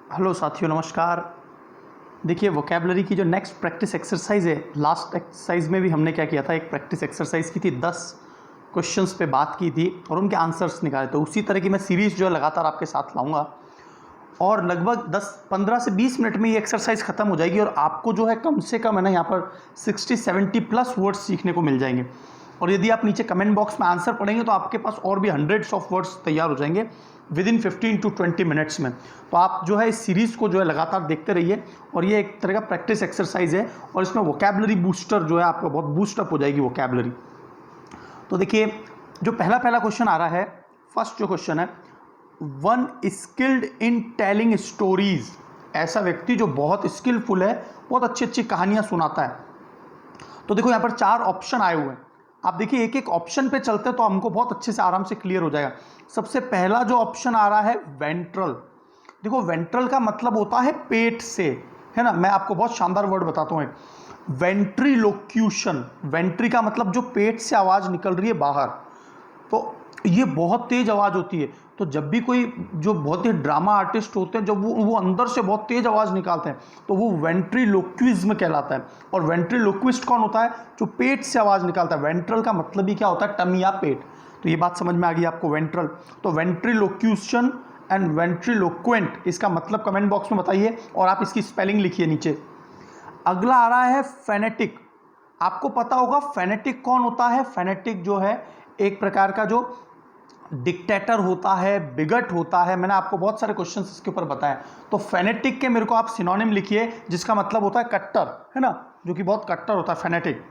Hello साथियों, नमस्कार। देखिए, वोकैबलरी की जो नेक्स्ट प्रैक्टिस एक्सरसाइज है, लास्ट एक्सरसाइज में भी हमने क्या किया था, एक प्रैक्टिस एक्सरसाइज की थी, 10 क्वेश्चंस पे बात की थी और उनके आंसर्स निकाले। तो उसी तरह की मैं सीरीज़ जो है लगातार आपके साथ लाऊंगा और लगभग 15 से 20 मिनट में ये एक्सरसाइज खत्म हो जाएगी और आपको जो है कम से कम है ना, यहाँ पर 60-70 प्लस वर्ड्स सीखने को मिल जाएंगे। और यदि आप नीचे कमेंट बॉक्स में आंसर पढ़ेंगे तो आपके पास और भी हंड्रेड्स ऑफ वर्ड्स तैयार हो जाएंगे विद इन 15 to 20 मिनट्स में। तो आप जो है इस सीरीज़ को जो है लगातार देखते रहिए और ये एक तरह का प्रैक्टिस एक्सरसाइज है और इसमें वोकैबलरी बूस्टर जो है आपका बहुत बूस्टअप हो जाएगी वोकैबलरी। तो देखिए, जो पहला क्वेश्चन आ रहा है, फर्स्ट जो क्वेश्चन है, one skilled in telling stories, ऐसा व्यक्ति जो बहुत स्किलफुल है, बहुत अच्छी अच्छी कहानियां सुनाता है। तो देखो यहाँ पर 4 ऑप्शन आए हुए हैं। आप देखिए एक एक ऑप्शन पे चलते हैं तो हमको बहुत अच्छे से आराम से क्लियर हो जाएगा। सबसे पहला जो ऑप्शन आ रहा है वेंट्रल। देखो, वेंट्रल का मतलब होता है पेट से, है ना। मैं आपको बहुत शानदार वर्ड बताता हूँ, वेंट्रीलोक्यूशन। वेंट्री का मतलब जो पेट से आवाज निकल रही है बाहर, तो ये बहुत तेज आवाज होती है। तो जब भी कोई जो बहुत ही ड्रामा आर्टिस्ट होते हैं, जब वो अंदर से बहुत तेज आवाज निकालते हैं तो वो वेंट्रीलोक्विज्म कहलाता है। और वेंट्रीलोक्विस्ट कौन होता है? जो पेट से आवाज निकालता है। वेंट्रल का मतलब ही क्या होता है? टमी या पेट। तो ये बात समझ में आ गई आपको, वेंट्रल। तो वेंट्रीलोक्यूशन एंड वेंट्रीलोक्वेंट, इसका मतलब कमेंट बॉक्स में बताइए और आप इसकी स्पेलिंग लिखिए नीचे। अगला आ रहा है फेनेटिक। आपको पता होगा फेनेटिक कौन होता है? फेनेटिक जो है एक प्रकार का जो डिक्टेटर होता है, बिगट होता है। मैंने आपको बहुत सारे क्वेश्चन इसके ऊपर बताए। तो फेनेटिक के मेरे को आप सिनोनिम लिखिए जिसका मतलब होता है कट्टर, है ना, जो कि बहुत कट्टर होता है फेनेटिक।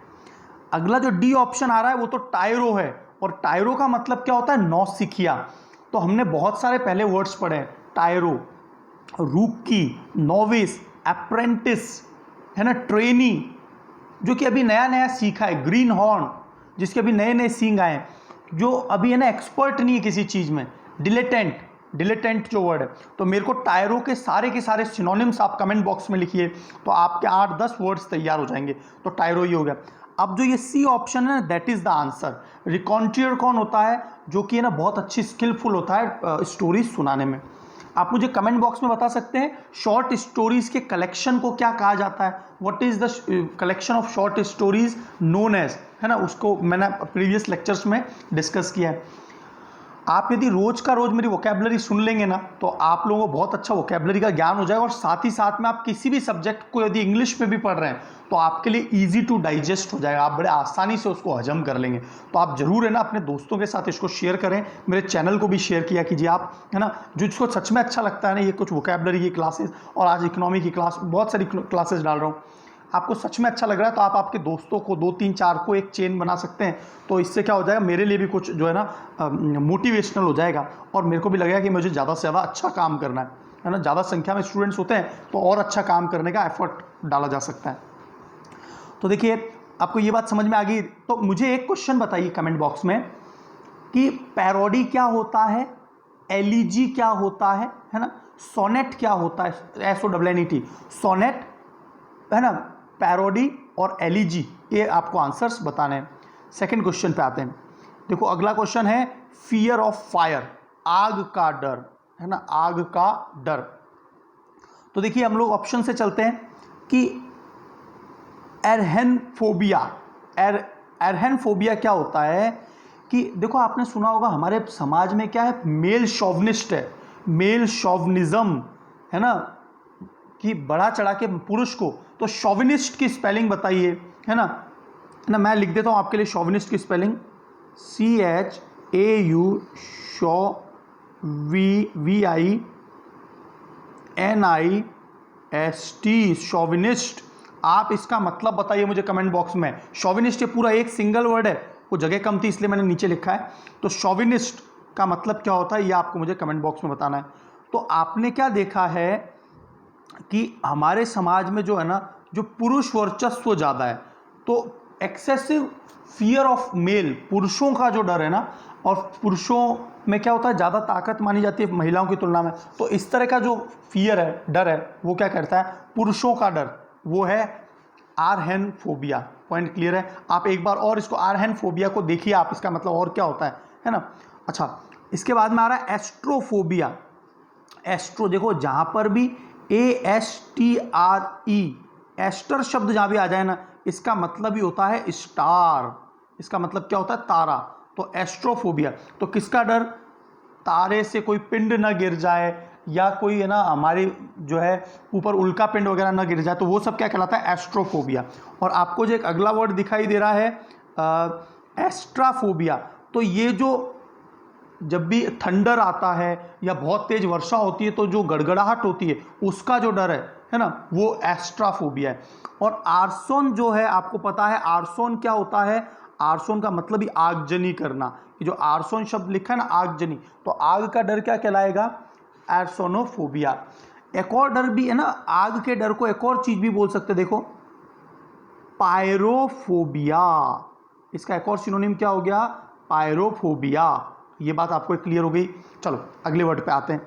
अगला जो डी ऑप्शन आ रहा है वो तो टायरो है, और टायरो का मतलब क्या होता है? नौसिखिया। तो हमने बहुत सारे पहले वर्ड्स पढ़े, टायरो, रूकी, नोविस, अप्रेंटिस, है ना, ट्रेनी, जो कि अभी नया नया सीखा है, ग्रीन हॉर्न, जिसके अभी नए नए सींग आए हैं, जो अभी है ना एक्सपर्ट नहीं है किसी चीज़ में, डिलेटेंट। डिलेटेंट जो वर्ड है, तो मेरे को टायरो के सारे सिनोनिम्स आप कमेंट बॉक्स में लिखिए तो आपके 8-10 वर्ड्स तैयार हो जाएंगे। तो टायरो ये हो गया। अब जो ये सी ऑप्शन है, दैट इज द आंसर। रिकॉन्टियर कौन होता है? जो कि है ना बहुत अच्छी स्किलफुल होता है स्टोरीज सुनाने में। आप मुझे कमेंट बॉक्स में बता सकते हैं शॉर्ट स्टोरीज के कलेक्शन को क्या कहा जाता है? What is the collection of short stories known as, है ना। उसको मैंने प्रीवियस लेक्चर्स में डिस्कस किया है। आप यदि रोज का रोज मेरी वोकैबलरी सुन लेंगे ना तो आप लोगों को बहुत अच्छा वोकैबलरी का ज्ञान हो जाएगा। और साथ ही साथ में आप किसी भी सब्जेक्ट को यदि इंग्लिश में भी पढ़ रहे हैं तो आपके लिए इजी टू डाइजेस्ट हो जाएगा, आप बड़े आसानी से उसको हजम कर लेंगे। तो आप जरूर है ना अपने दोस्तों के साथ इसको शेयर करें, मेरे चैनल को भी शेयर किया कीजिए आप, है ना। जिसको सच में अच्छा लगता है ना ये कुछ वोकैबलरी की क्लासेस, और आज इकोनॉमी की क्लास, बहुत सारी क्लासेस डाल रहा हूँ, आपको सच में अच्छा लग रहा है तो आप आपके दोस्तों को 2-3-4 को एक चेन बना सकते हैं। तो इससे क्या हो जाएगा, मेरे लिए भी कुछ जो है ना मोटिवेशनल हो जाएगा और मेरे को भी लगेगा कि मुझे ज़्यादा से ज़्यादा अच्छा काम करना है ना। ज़्यादा संख्या में स्टूडेंट्स होते हैं तो और अच्छा काम करने का एफर्ट डाला जा सकता है। तो देखिए, आपको ये बात समझ में आ गई। तो मुझे एक क्वेश्चन बताइए कमेंट बॉक्स में कि पैरोडी क्या होता है, एलिजी क्या होता है ना, सोनेट क्या होता है, SONNET, सोनेट, है ना, पैरोडी और एलिजी, ये आपको आंसर्स बताने हैं। सेकंड क्वेश्चन पे आते हैं। देखो, अगला क्वेश्चन है फियर ऑफ फायर, आग का डर, है ना, आग का डर। तो देखिए हम लोग ऑप्शन से चलते हैं कि एरहेनफोबिया। एरहेनफोबिया क्या होता है कि देखो, आपने सुना होगा हमारे समाज में क्या है, मेल शोवनिस्ट है, मेल शोवनिज्म, है ना, कि बढ़ा चढ़ा के पुरुष को। तो शोविनिस्ट की स्पेलिंग बताइए, है ना। मैं लिख देता हूं आपके लिए शोविनिस्ट की स्पेलिंग, CHAU SHOVINIST, शोविनिस्ट। आप इसका मतलब बताइए मुझे कमेंट बॉक्स में। शोविनिस्ट ये पूरा एक सिंगल वर्ड है, वो जगह कम थी इसलिए मैंने नीचे लिखा है। तो शोविनिस्ट का मतलब क्या होता है ये आपको मुझे कमेंट बॉक्स में बताना है। तो आपने क्या देखा है कि हमारे समाज में जो है ना, जो पुरुष वर्चस्व ज़्यादा है, तो एक्सेसिव फियर ऑफ मेल, पुरुषों का जो डर है ना, और पुरुषों में क्या होता है, ज़्यादा ताकत मानी जाती है महिलाओं की तुलना में। तो इस तरह का जो फियर है, डर है, वो क्या करता है, पुरुषों का डर, वो है आरहेनफोबिया। पॉइंट क्लियर है? आप एक बार और इसको आरहेनफोबिया को देखिए, आप इसका मतलब और क्या होता है ना। अच्छा, इसके बाद में आ रहा है एस्ट्रोफोबिया। एस्ट्रो, देखो जहां पर भी ASTRE, एस्टर शब्द जहां भी आ जाए ना, इसका मतलब ही होता है स्टार, इसका मतलब क्या होता है तारा। तो एस्ट्रोफोबिया, तो किसका डर? तारे से कोई पिंड ना गिर जाए, या कोई है ना हमारी जो है ऊपर उल्का पिंड वगैरह ना गिर जाए, तो वो सब क्या कहलाता है? एस्ट्रोफोबिया। और आपको जो एक अगला वर्ड दिखाई दे रहा है एस्ट्राफोबिया, तो ये जो जब भी थंडर आता है या बहुत तेज वर्षा होती है तो जो गड़गड़ाहट होती है उसका जो डर है ना, वो एस्ट्राफोबिया है। और आर्सोन जो है, आपको पता है आर्सोन क्या होता है? आर्सोन का मतलब ही आगजनी करना। ये जो आर्सोन शब्द लिखा है ना, आगजनी, तो आग का डर क्या कहलाएगा? एर्सोनोफोबिया। एक और डर भी है ना, आग के डर को एक और चीज भी बोल सकते, देखो पायरोफोबिया। इसका एक और सिनोनिम क्या हो गया? पायरोफोबिया। ये बात आपको क्लियर हो गई। चलो अगले वर्ड पे आते हैं।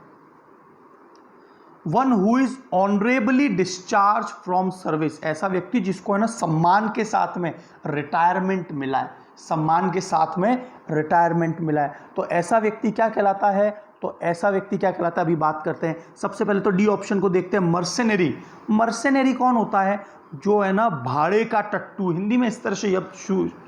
One who is honourably discharge from service, ऐसा व्यक्ति जिसको है ना सम्मान के साथ में रिटायरमेंट मिला है, सम्मान के साथ में रिटायरमेंट मिला है, तो ऐसा व्यक्ति क्या कहलाता है? तो ऐसा व्यक्ति क्या कहलाता है, अभी बात करते हैं। सबसे पहले तो डी ऑप्शन को देखते हैं, मर्सेनरी। मर्सेनरी कौन होता है? जो है ना भाड़े का टट्टू, हिंदी में इस तरह से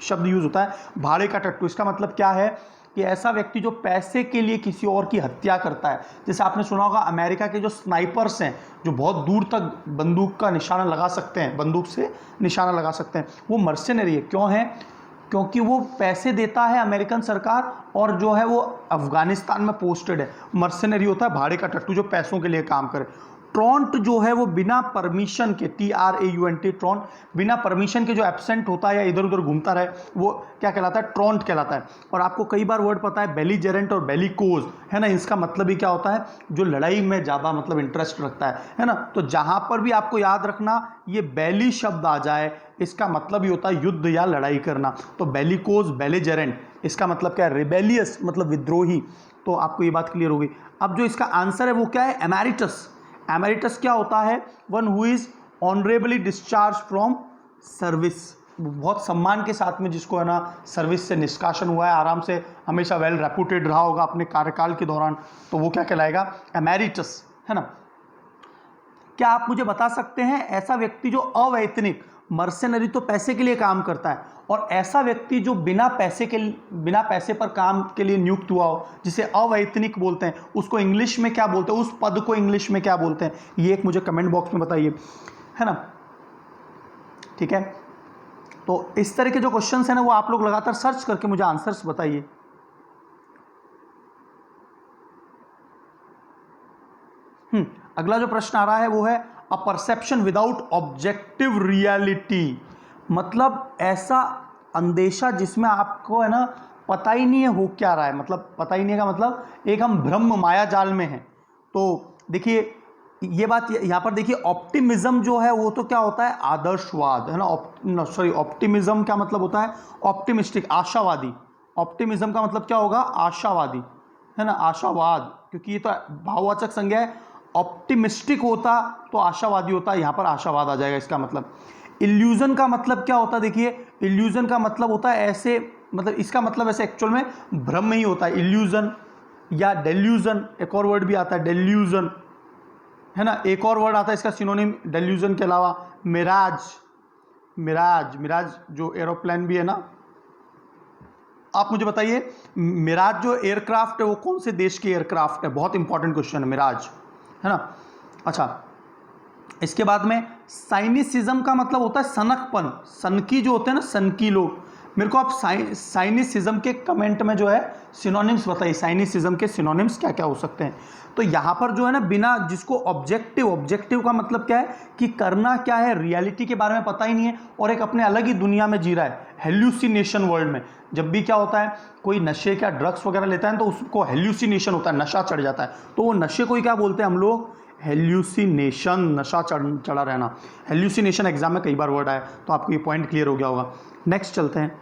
शब्द यूज होता है, भाड़े का टट्टू। इसका मतलब क्या है कि ऐसा व्यक्ति जो पैसे के लिए किसी और की हत्या करता है। जैसे आपने सुना होगा अमेरिका के जो स्नाइपर्स हैं, जो बहुत दूर तक बंदूक का निशाना लगा सकते हैं, बंदूक से निशाना लगा सकते हैं, वो मर्सेनरी है। क्यों है? क्योंकि वो पैसे देता है अमेरिकन सरकार, और जो है वो अफगानिस्तान में पोस्टेड है। मर्सेनरी होता है भाड़े का टट्टू जो पैसों के लिए काम करे। ट्रॉन्ट जो है वो बिना परमिशन के, TRAUNT, ट्रॉन्ट, बिना परमिशन के जो एब्सेंट होता है या इधर उधर घूमता रहे, वो क्या कहलाता है? ट्रॉन्ट कहलाता है। और आपको कई बार वर्ड पता है बेलीजेरेंट और बेलिकोज, है ना, इसका मतलब ही क्या होता है? जो लड़ाई में ज़्यादा मतलब इंटरेस्ट रखता है ना। तो जहाँ पर भी आपको याद रखना ये बेली शब्द आ जाए, इसका मतलब ही होता है युद्ध या लड़ाई करना। तो बेलिकोज, बेलीजेरेंट, इसका मतलब क्या है? रिबेलियस, मतलब विद्रोही। तो आपको ये बात क्लियर हो गई। अब जो इसका आंसर है वो क्या है? एमेरिटस। एमेरिटस क्या होता है? One who is honourably discharge from service, बहुत सम्मान के साथ में जिसको है ना सर्विस से निष्कासन हुआ है, आराम से हमेशा वेल रेपुटेड रहा होगा अपने कार्यकाल के दौरान, तो वो क्या कहलाएगा? एमेरिटस, है ना। क्या आप मुझे बता सकते हैं ऐसा व्यक्ति जो अवैतनिक, मर्सेनरी तो पैसे के लिए काम करता है, और ऐसा व्यक्ति जो बिना पैसे पर काम के लिए नियुक्त हुआ हो, जिसे अवैतनिक बोलते हैं, उसको इंग्लिश में क्या बोलते हैं? उस पद को इंग्लिश में क्या बोलते हैं? ये एक मुझे कमेंट बॉक्स में बताइए, है ना। ठीक है, तो इस तरह के जो क्वेश्चंस हैं ना, वो आप लोग लगातार सर्च करके मुझे आंसर्स बताइए। अगला जो प्रश्न आ रहा है वो है a perception without objective reality, मतलब ऐसा अंदेशा जिसमें आपको है ना पता ही नहीं है हो क्या रहा है, मतलब पता ही नहीं का मतलब एक हम भ्रम माया जाल में हैं। तो देखिए ये बात यहाँ पर देखिए, ऑप्टिमिज्म जो है वो तो क्या होता है? आदर्शवाद, है ना। सॉरी, ऑप्टिमिज्म का मतलब होता है ऑप्टिमिस्टिक, आशावादी। ऑप्टिमिज्म का मतलब क्या होगा? आशावादी, है ना, आशावाद, क्योंकि ये तो भाववाचक संज्ञा है। ऑप्टिमिस्टिक होता तो आशावादी होता, यहाँ पर आशावाद आ जाएगा इसका मतलब। इल्यूजन का मतलब क्या होता है? देखिए इल्यूजन का मतलब होता है ऐसे, मतलब इसका मतलब ऐसे एक्चुअल में भ्रम ही होता है, इल्यूजन या डेल्यूजन, एक और वर्ड भी आता है डेल्यूजन, है ना। एक और वर्ड आता है इसका सिनोनिम डेल्यूजन के अलावा, मिराज। मिराज जो एरोप्लेन भी है ना। आप मुझे बताइए मिराज जो एयरक्राफ्ट है वो कौन से देश की एयरक्राफ्ट है? बहुत इंपॉर्टेंट क्वेश्चन है मिराज, है ना। अच्छा, इसके बाद में साइनिसिज्म का मतलब होता है सनकपन, सनकी जो होते हैं ना, सनकी लोग। मेरे को आप साइनिसिज्म के कमेंट में जो है सिनोनिम्स बताइए, साइनिसिज्म के सिनोनिम्स क्या क्या हो सकते हैं। तो यहाँ पर जो है ना बिना, जिसको ऑब्जेक्टिव का मतलब क्या है कि करना क्या है, रियलिटी के बारे में पता ही नहीं है और एक अपने अलग ही दुनिया में जी रहा है, हेल्यूसिनेशन वर्ल्ड में। जब भी क्या होता है, कोई नशे क्या ड्रग्स वगैरह लेता है तो उसको हेल्यूसिनेशन होता है, नशा चढ़ जाता है, तो वो नशे को ही क्या बोलते हैं हम लोग? हेल्यूसिनेशन, नशा चढ़ा रहना। हेल्यूसिनेशन एग्जाम में कई बार वर्ड आया, तो आपको ये पॉइंट क्लियर हो गया होगा। नेक्स्ट चलते हैं,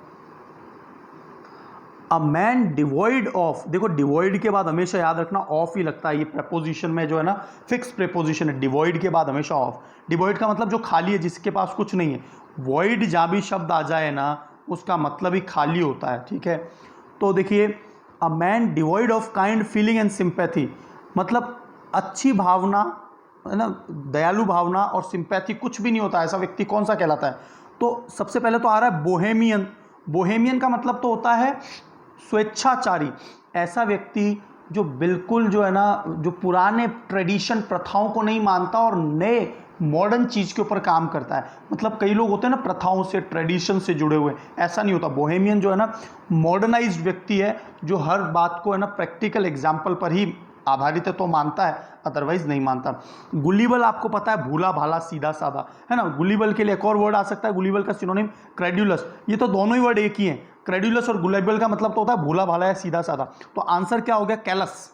अ मैन डिवॉइड ऑफ। देखो डिवॉइड के बाद हमेशा याद रखना ऑफ ही लगता है, ये प्रपोजिशन में जो है ना फिक्स प्रेपोजिशन है, डिवॉइड के बाद हमेशा ऑफ। डिवॉइड का मतलब जो खाली है, जिसके पास कुछ नहीं है। वॉइड जहाँ भी शब्द आ जाए ना उसका मतलब ही खाली होता है, ठीक है। तो देखिए a man devoid of kind feeling and sympathy, मतलब अच्छी भावना, है ना, दयालु भावना और सिंपैथी कुछ भी नहीं होता, ऐसा व्यक्ति कौन सा कहलाता है? तो सबसे पहले तो आ रहा है बोहेमियन। बोहेमियन का मतलब तो होता है स्वेच्छाचारी। ऐसा व्यक्ति जो बिल्कुल जो है ना, जो पुराने ट्रेडिशन प्रथाओं को नहीं मानता और नए मॉडर्न चीज़ के ऊपर काम करता है। मतलब कई लोग होते हैं ना प्रथाओं से, ट्रेडिशन से जुड़े हुए, ऐसा नहीं होता। बोहेमियन जो है ना मॉडर्नाइज्ड व्यक्ति है, जो हर बात को है ना प्रैक्टिकल एग्जाम्पल पर ही आधारित है तो मानता है, अदरवाइज नहीं मानता। गुलिबल आपको पता है, भूला भाला सीधा साधा, है ना। गुलिबल के लिए एक और वर्ड आ सकता है, गुलिबल का सिनोनिम क्रेड्यूलस। ये तो दोनों ही वर्ड एक ही हैं, क्रेड्यूलस और गुलिबल का मतलब तो होता है भूला भाला या सीधा साधा। तो आंसर क्या हो गया? कैलस।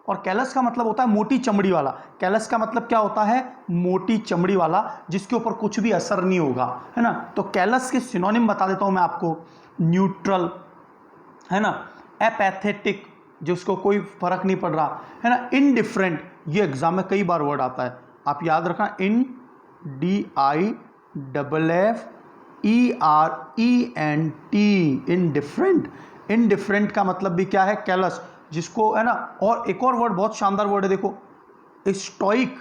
और कैलस का मतलब होता है मोटी चमड़ी वाला। कैलस का मतलब क्या होता है? मोटी चमड़ी वाला, जिसके ऊपर कुछ भी असर नहीं होगा, है ना। तो कैलस के सिनोनिम बता देता हूं मैं आपको। न्यूट्रल, है ना, एपैथेटिक, जिसको कोई फर्क नहीं पड़ रहा, है ना, इनडिफरेंट, ये एग्जाम में कई बार वर्ड आता है, आप याद रखना, INDIFFERENT, इनडिफरेंट। इनडिफरेंट का मतलब भी क्या है? कैलस, जिसको, है ना। और एक और वर्ड बहुत शानदार वर्ड है, देखो, स्टोइक।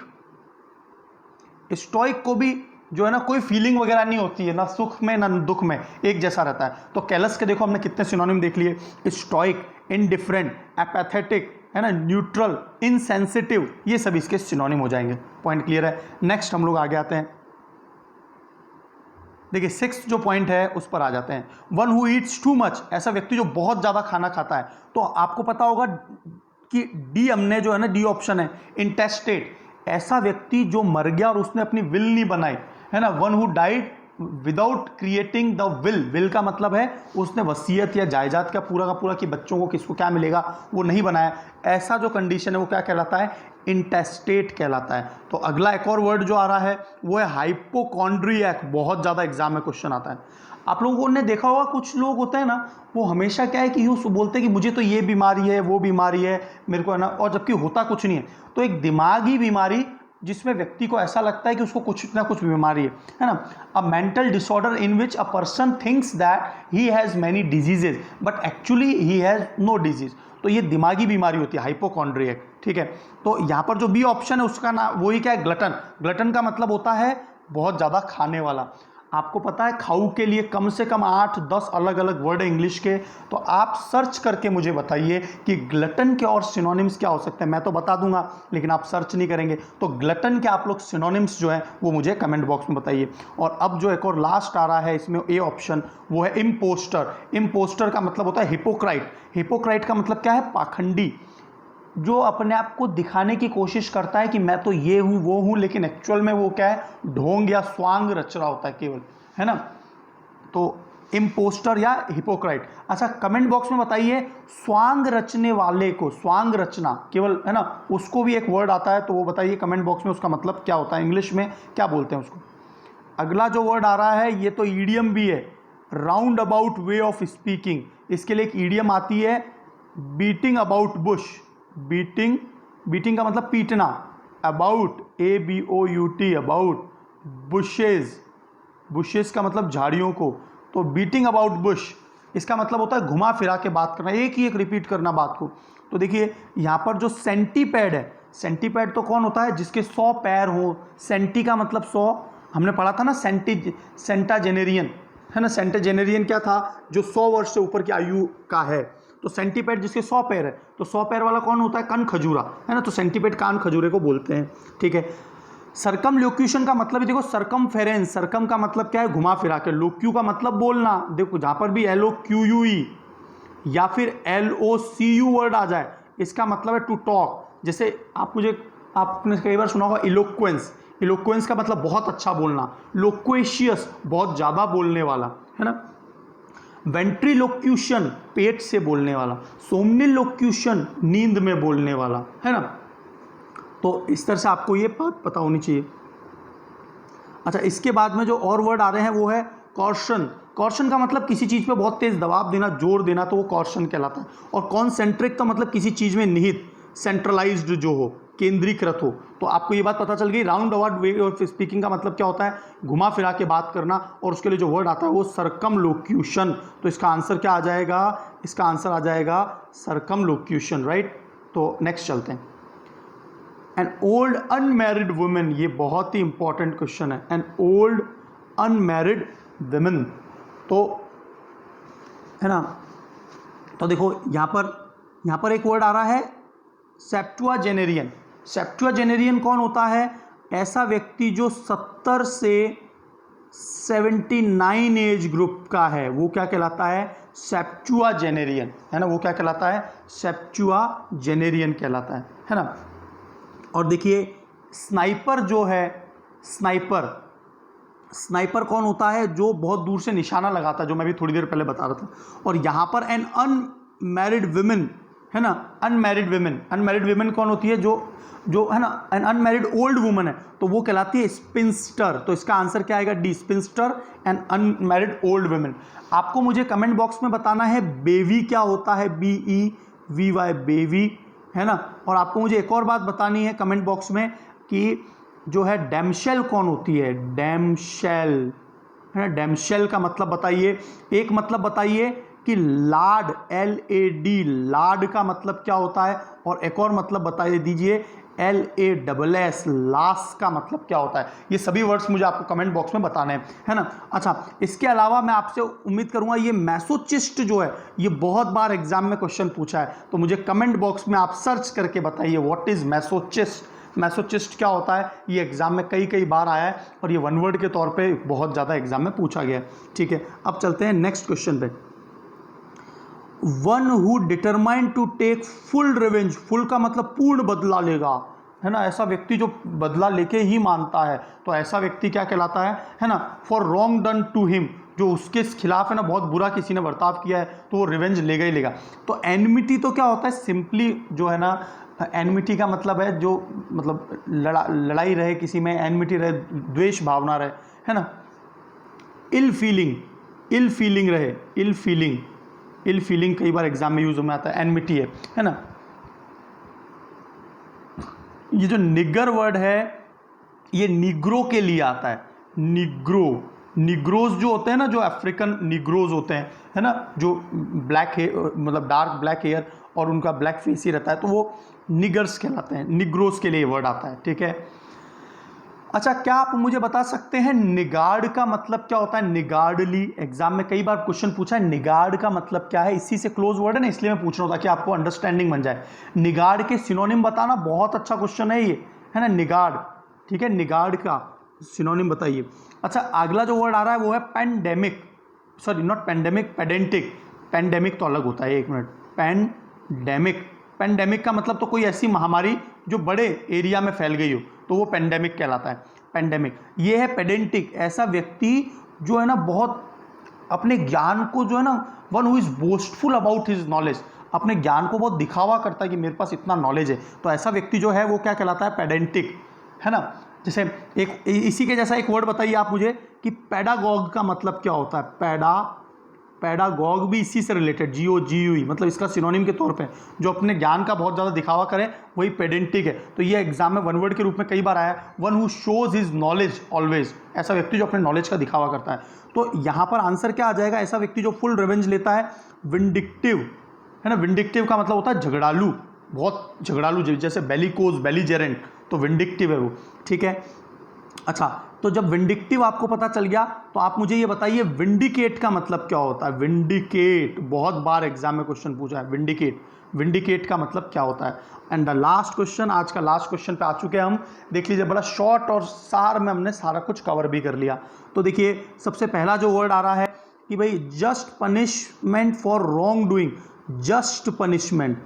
स्टोइक को भी जो है ना कोई फीलिंग वगैरह नहीं होती है, ना सुख में ना दुख में, एक जैसा रहता है। तो कैलस के देखो हमने कितने सिनोनिम देख लिए, स्टोइक, इनडिफरेंट, एपैथेटिक, है ना, न्यूट्रल, इनसेंसिटिव, ये सब इसके सिनोनिम हो जाएंगे। पॉइंट क्लियर है? नेक्स्ट हम लोग आगे आते हैं। देखिए 6th जो पॉइंट है उस पर आ जाते हैं। One who Yeats too much, ऐसा व्यक्ति जो बहुत ज़्यादा खाना खाता है। तो आपको पता होगा कि डी, हमने जो है ना, डी ऑप्शन है, इंटेस्टेट। ऐसा व्यक्ति जो मर गया और उसने अपनी विल नहीं बनाई, है ना। One who died without creating the will. Will का मतलब है उसने वसीयत या जायदाद का पूरा कि बच्चों को किसको क्या मिलेगा वो नहीं बनाया। ऐसा जो कंडीशन है वो क्या कहलाता है? इंटेस्टेट कहलाता है। तो अगला एक और वर्ड जो आ रहा है वो है हाइपोकॉन्ड्रियक। बहुत ज़्यादा एग्जाम में क्वेश्चन आता है। आप लोगों ने देखा होगा कुछ लोग होते हैं ना, वो हमेशा क्या है कि यूँ बोलते हैं कि मुझे तो ये बीमारी है, वो बीमारी है मेरे को, है ना, और जबकि होता कुछ नहीं है। तो एक दिमागी बीमारी जिसमें व्यक्ति को ऐसा लगता है कि उसको कुछ ना कुछ बीमारी है ना। A mental disorder in which a person thinks that he has many diseases but actually he has no disease. तो ये दिमागी बीमारी होती है, हाइपोकॉन्ड्रियक, ठीक है। तो यहाँ पर जो बी ऑप्शन है उसका नाम वही क्या है? ग्लटन। ग्लटन का मतलब होता है बहुत ज़्यादा खाने वाला। आपको पता है खाऊ के लिए कम से कम 8-10 अलग अलग वर्ड है इंग्लिश के। तो आप सर्च करके मुझे बताइए कि ग्लटन के और सिनोनिम्स क्या हो सकते हैं। मैं तो बता दूंगा लेकिन आप सर्च नहीं करेंगे। तो ग्लटन के आप लोग सिनोनिम्स जो है वो मुझे कमेंट बॉक्स में बताइए। और अब जो एक और लास्ट आ रहा है इसमें ए ऑप्शन, वो है इम्पोस्टर। इम्पोस्टर का मतलब होता है हिपोक्राइट। हिपोक्राइट का मतलब क्या है? पाखंडी, जो अपने आप को दिखाने की कोशिश करता है कि मैं तो ये हूँ वो हूँ, लेकिन एक्चुअल में वो क्या है? ढोंग या स्वांग रच रहा होता है केवल, है ना। तो इम्पोस्टर या हिपोक्राइट। अच्छा कमेंट बॉक्स में बताइए स्वांग रचने वाले को, स्वांग रचना केवल, है ना, उसको भी एक वर्ड आता है तो वो बताइए कमेंट बॉक्स में उसका मतलब क्या होता है, इंग्लिश में क्या बोलते हैं उसको। अगला जो वर्ड आ रहा है ये तो ईडियम भी है, round about way of speaking. इसके लिए एक ईडियम आती है, बीटिंग अबाउट बुश। बीटिंग का मतलब पीटना, अबाउट, ABOUT, अबाउट, बुशेस का मतलब झाड़ियों को। तो बीटिंग अबाउट बुश इसका मतलब होता है घुमा फिरा के बात करना, एक ही एक रिपीट करना बात को। तो देखिए यहाँ पर जो सेंटीपैड है, सेंटीपैड तो कौन होता है? जिसके 100 पैर हो। सेंटी का मतलब 100, हमने पढ़ा था ना, सेंटाजेनेरियन, है ना। सेंटाजेनेरियन क्या था? जो 100 वर्ष से ऊपर की आयु का है। तो सेंटीपेड जिसके 100 पैर है, तो 100 पैर वाला कौन होता है? कान खजूरा, है ना। तो सेंटीपेड कान खजूरे को बोलते हैं, ठीक है। सर्कमलोक्यूशन का मतलब देखो, सर्कमफेरेंस, सर्कम का मतलब क्या है? घुमा फिरा के। लोक्यू का मतलब बोलना, देखो जहाँ पर भी LOQUE या फिर LOCU वर्ड आ जाए इसका मतलब है टू टॉक। जैसे आपने कई बार सुना होगा इलोक्वेंस। इलोक्वेंस का मतलब बहुत अच्छा बोलना। लोक्वेशियस बहुत ज़्यादा बोलने वाला, है ना। वेंट्रीलोक्यूशन पेट से बोलने वाला। सोमनिलोक्यूशन नींद में बोलने वाला, है ना। तो इस तरह से आपको ये बात पता होनी चाहिए। अच्छा इसके बाद में जो और वर्ड आ रहे हैं वो है कॉर्शन। कॉर्शन का मतलब किसी चीज़ पे बहुत तेज दबाव देना, जोर देना, तो वो कॉर्शन कहलाता है। और कॉन्सेंट्रिक का मतलब किसी चीज़ में निहित, सेंट्रलाइज्ड जो हो, केंद्रीकृत हो। तो आपको ये बात पता चल गई। Round about way of speaking का मतलब क्या होता है? घुमा फिरा के बात करना। और उसके लिए जो वर्ड आता है वो सर्कमलोक्यूशन। तो इसका आंसर क्या आ जाएगा? इसका आंसर आ जाएगा सर्कमलोक्यूशन, राइट। तो नेक्स्ट चलते हैं। एन ओल्ड अनमैरिड वुमेन, ये बहुत ही इंपॉर्टेंट क्वेश्चन है, एन ओल्ड अनमैरिड वुमेन, तो है ना। तो देखो यहाँ पर एक वर्ड आ रहा है सेप्टुआजेनेरियन। सेप्टुआजेनेरियन कौन होता है? ऐसा व्यक्ति जो 70 से 79 एज ग्रुप का है, वो क्या कहलाता है? सेप्टुआजेनेरियन, है ना। वो क्या कहलाता है? सेप्टुआजेनेरियन कहलाता है ना। और देखिए स्नाइपर जो है, स्नाइपर कौन होता है? जो बहुत दूर से निशाना लगाता है, जो मैं भी थोड़ी देर पहले बता रहा था। और यहाँ पर एन अनमैरिड वुमेन, है ना, अनमैरिड वुमेन कौन होती है? जो है ना, एन अनमैरिड ओल्ड वुमन है, तो वो कहलाती है स्पिंस्टर। तो इसका आंसर क्या आएगा? D, sphincter and unmarried old women. आपको मुझे कमेंट बॉक्स में बताना है बेवी क्या होता है, BEVY, बेवी, है ना। और आपको मुझे एक और बात बतानी है कमेंट बॉक्स में कि जो है डैमशेल कौन होती है? डैमशेल, है ना। डैमशेल का मतलब बताइए। एक मतलब बताइए कि लाड, LAD, लाड का मतलब क्या होता है? और एक और मतलब बता दीजिए LASS, लास का मतलब क्या होता है? ये सभी वर्ड्स मुझे आपको कमेंट बॉक्स में बताने हैं, है ना। अच्छा, इसके अलावा मैं आपसे उम्मीद करूंगा, ये मैसोचिस्ट जो है ये बहुत बार एग्जाम में क्वेश्चन पूछा है, तो मुझे कमेंट बॉक्स में आप सर्च करके बताइए व्हाट इज मैसोचिस्ट। मैसोचिस्ट क्या होता है? ये एग्जाम में कई बार आया है और ये वन वर्ड के तौर पे बहुत ज़्यादा एग्जाम में पूछा गया है। ठीक है, अब चलते हैं नेक्स्ट क्वेश्चन पे। One who determined to take full revenge, full का मतलब पूर्ण बदला लेगा, है ना। ऐसा व्यक्ति जो बदला लेके ही मानता है, तो ऐसा व्यक्ति क्या कहलाता है ना। For wrong done to him, जो उसके खिलाफ है ना बहुत बुरा किसी ने बर्ताव किया है, तो वो रिवेंज लेगा ही लेगा। तो एनमिटी तो क्या होता है? सिंपली जो है ना, एनमिटी का मतलब है जो मतलब लड़ाई रहे किसी में, एनमिटी रहे, द्वेष भावना रहे, है ना। इल फीलिंग रहे, इल फीलिंग कई बार एग्जाम में यूज में आता है, एनमिटी है ना। ये जो निगर वर्ड है ये निग्रो के लिए आता है। निग्रोज जो होते हैं ना, जो अफ्रीकन निग्रोज होते हैं, है ना, जो ब्लैक हेयर मतलब डार्क ब्लैक हेयर और उनका ब्लैक फेस ही रहता है, तो वो निगर्स कहलाते हैं। निग्रोज के लिए वर्ड आता है। ठीक है। अच्छा, क्या आप मुझे बता सकते हैं निगार्ड का मतलब क्या होता है? निगार्डली, एग्जाम में कई बार क्वेश्चन पूछा है, निगार्ड का मतलब क्या है? इसी से क्लोज वर्ड है ना, इसलिए मैं पूछ रहा हूँ ताकि आपको अंडरस्टैंडिंग बन जाए। निगार्ड के सिनोनिम बताना, बहुत अच्छा क्वेश्चन है ये, है ना, निगार्ड। ठीक है, निगार्ड का सिनोनिम बताइए। अच्छा, अगला जो वर्ड आ रहा है वो है pandemic, sorry not pandemic, pedantic. Pandemic तो अलग होता है, एक मिनट। पेंडेमिक का मतलब तो कोई ऐसी महामारी जो बड़े एरिया में फैल गई हो, तो वो पेंडेमिक कहलाता है। पेंडेमिक। ये है पेडेंटिक, ऐसा व्यक्ति जो है ना बहुत अपने ज्ञान को जो है ना, one who is boastful about his knowledge, अपने ज्ञान को बहुत दिखावा करता है कि मेरे पास इतना नॉलेज है, तो ऐसा व्यक्ति जो है वो क्या कहलाता है? पेडेंटिक, है ना। जैसे एक इसी के जैसा एक वर्ड बताइए आप मुझे कि पैडागॉग का मतलब क्या होता है? पैडागॉग भी इसी से रिलेटेड, GOGUE, मतलब इसका सिनोनिम के तौर पे जो अपने ज्ञान का बहुत ज़्यादा दिखावा करे वही पेडेंटिक है। तो ये एग्जाम में वन वर्ड के रूप में कई बार आया, one who shows his knowledge always, ऐसा व्यक्ति जो अपने नॉलेज का दिखावा करता है। तो यहाँ पर आंसर क्या आ जाएगा? ऐसा व्यक्ति जो फुल रिवेंज लेता है, विंडिक्टिव, है ना। विंडिक्टिव का मतलब होता है झगड़ालू, बहुत झगड़ालू, जैसे बेलिकोज, बेलीजेरेंट, तो विंडिक्टिव है वो। ठीक है। अच्छा, तो जब विंडिक्टिव आपको पता चल गया तो आप मुझे ये बताइए विंडिकेट का मतलब क्या होता है? विंडिकेट बहुत बार एग्जाम में क्वेश्चन पूछा है, विंडिकेट का मतलब क्या होता है? एंड द लास्ट क्वेश्चन, आज का लास्ट क्वेश्चन पे आ चुके हैं हम। देख लीजिए, बड़ा शॉर्ट और सार में हमने सारा कुछ कवर भी कर लिया। तो देखिए, सबसे पहला जो वर्ड आ रहा है कि भाई just punishment for wrong doing, just punishment.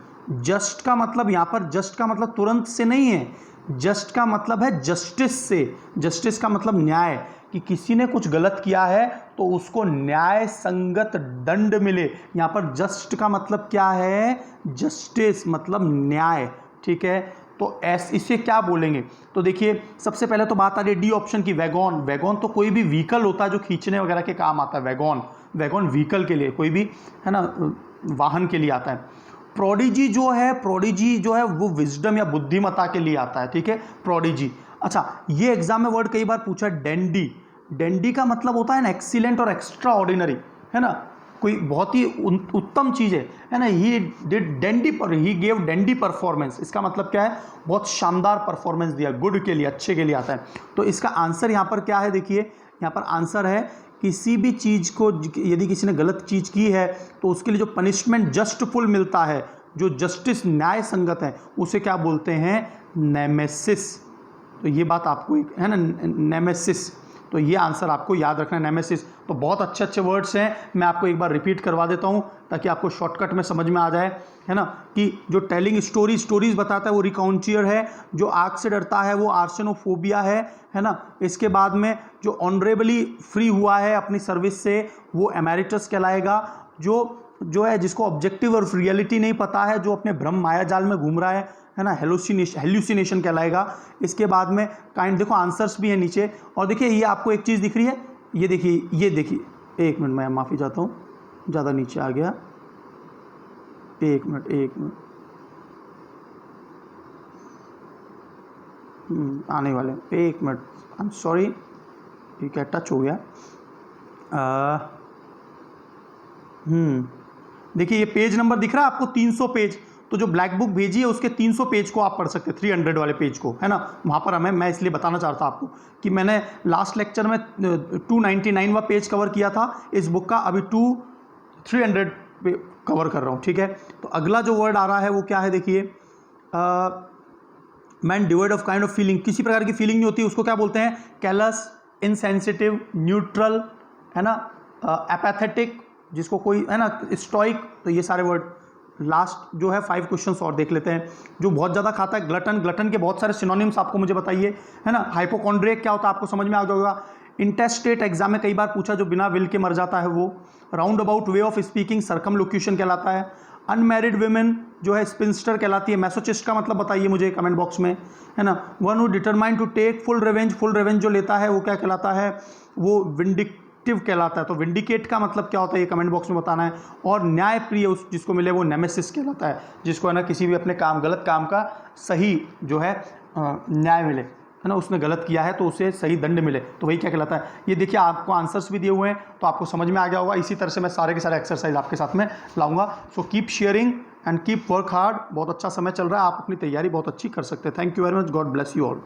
Just का मतलब यहाँ पर, जस्ट का मतलब तुरंत से नहीं है, जस्ट का मतलब है जस्टिस से। जस्टिस का मतलब न्याय, कि किसी ने कुछ गलत किया है तो उसको न्याय संगत दंड मिले। यहाँ पर जस्ट का मतलब क्या है? जस्टिस मतलब न्याय। ठीक है, तो इसे क्या बोलेंगे? तो देखिए, सबसे पहले तो बात आ रही है डी ऑप्शन की, वैगॉन। वैगॉन तो कोई भी व्हीकल होता है जो खींचने वगैरह के काम आता है, वैगॉन व्हीकल के लिए, कोई भी, है ना, वाहन के लिए आता है। प्रोडिजी जो है वो विजडम या बुद्धिमत्ता के लिए आता है। ठीक है, प्रोडिजी। अच्छा, ये एग्जाम में वर्ड कई बार पूछा है, डेंडी। डेंडी का मतलब होता है ना एक्सीलेंट और एक्स्ट्रा ऑर्डिनरी, है ना। कोई बहुत ही उत्तम चीज़ है ना। ही गेव डेंडी परफॉर्मेंस, इसका मतलब क्या है, बहुत शानदार परफॉर्मेंस दिया, गुड के लिए, अच्छे के लिए आता है। तो इसका आंसर यहाँ पर क्या है, देखिए यहाँ पर आंसर है किसी भी चीज़ को यदि किसी ने गलत चीज़ की है तो उसके लिए जो पनिशमेंट जस्टफुल मिलता है, जो जस्टिस न्याय संगत है, उसे क्या बोलते हैं, नेमेसिस। तो ये बात आपको एक है ना, नेमेसिस, तो ये आंसर आपको याद रखना है, नेमेसिस। तो बहुत अच्छे अच्छे वर्ड्स हैं, मैं आपको एक बार रिपीट करवा देता हूँ ताकि आपको शॉर्टकट में समझ में आ जाए, है ना। कि जो टेलिंग स्टोरीज बताता है वो रिकाउंटियर है, जो आग से डरता है वो आर्सेनोफोबिया है ना। इसके बाद में जो ऑनरेबली फ्री हुआ है अपनी सर्विस से वो एमेरिटस कहलाएगा। जो है जिसको ऑब्जेक्टिव और रियलिटी नहीं पता है, जो अपने भ्रम माया जाल में घूम रहा है ना, हेलुसिनेशन कहलाएगा। इसके बाद में काइंड, देखो आंसर्स भी है नीचे, और देखिए ये आपको एक चीज़ दिख रही है, ये देखिए, एक मिनट, मैं माफ़ी चाहता हूँ, ज़्यादा नीचे आ गया, एक मिनट आने वाले, एक मिनट, आई एम सॉरी, ये क्या टच हो गया। देखिए ये पेज नंबर दिख रहा है आपको, 300 पेज। तो जो ब्लैक बुक भेजी है उसके 300 पेज को आप पढ़ सकते हैं, 300 वाले पेज को, है ना। वहाँ पर मैं इसलिए बताना चाहता आपको कि मैंने लास्ट लेक्चर में 299वां पेज कवर किया था इस बुक का, अभी 300 पे कवर कर रहा हूँ, ठीक है। तो अगला जो वर्ड आ रहा है वो क्या है, देखिए, man devoid of kind of feeling, किसी प्रकार की फीलिंग नहीं होती, उसको क्या बोलते हैं, कैलस, इनसेंसिटिव, न्यूट्रल, है ना, एपैथेटिक, जिसको कोई, है ना, स्टोइक। तो ये सारे वर्ड, लास्ट जो है 5 क्वेश्चंस और देख लेते हैं। जो बहुत ज़्यादा खाता है, ग्लटन के बहुत सारे सिनोनिम्स आपको मुझे बताइए, है ना। हाइपोकॉन्ड्रियक क्या होता है आपको समझ में आ गया होगा। इंटेस्टेट एग्जाम में कई बार पूछा, जो बिना विल के मर जाता है वो। Round about way of speaking circumlocution कहलाता है। अनमैरिड वुमेन जो है स्पिंस्टर कहलाती है। मैसोचिस्ट का मतलब बताइए मुझे कमेंट बॉक्स में, है ना। One who determine to take full revenge जो लेता है वो क्या कहलाता है, वो विंडिकेटिव कहलाता है। तो विंडिकेट का मतलब क्या होता है ये कमेंट बॉक्स में बताना है। और न्याय प्रिय उस जिसको मिले वो नेमेसिस कहलाता है, जिसको है ना किसी भी अपने गलत काम का सही जो है न्याय मिले, है ना, उसने गलत किया है तो उसे सही दंड मिले, तो वही क्या कहलाता है। ये देखिए आपको आंसर्स भी दिए हुए हैं तो आपको समझ में आ गया होगा। इसी तरह से मैं सारे के सारे एक्सरसाइज आपके साथ में लाऊंगा। So keep sharing and keep work hard. बहुत अच्छा समय चल रहा है, आप अपनी तैयारी बहुत अच्छी कर सकते हैं। Thank you very much, God bless you all.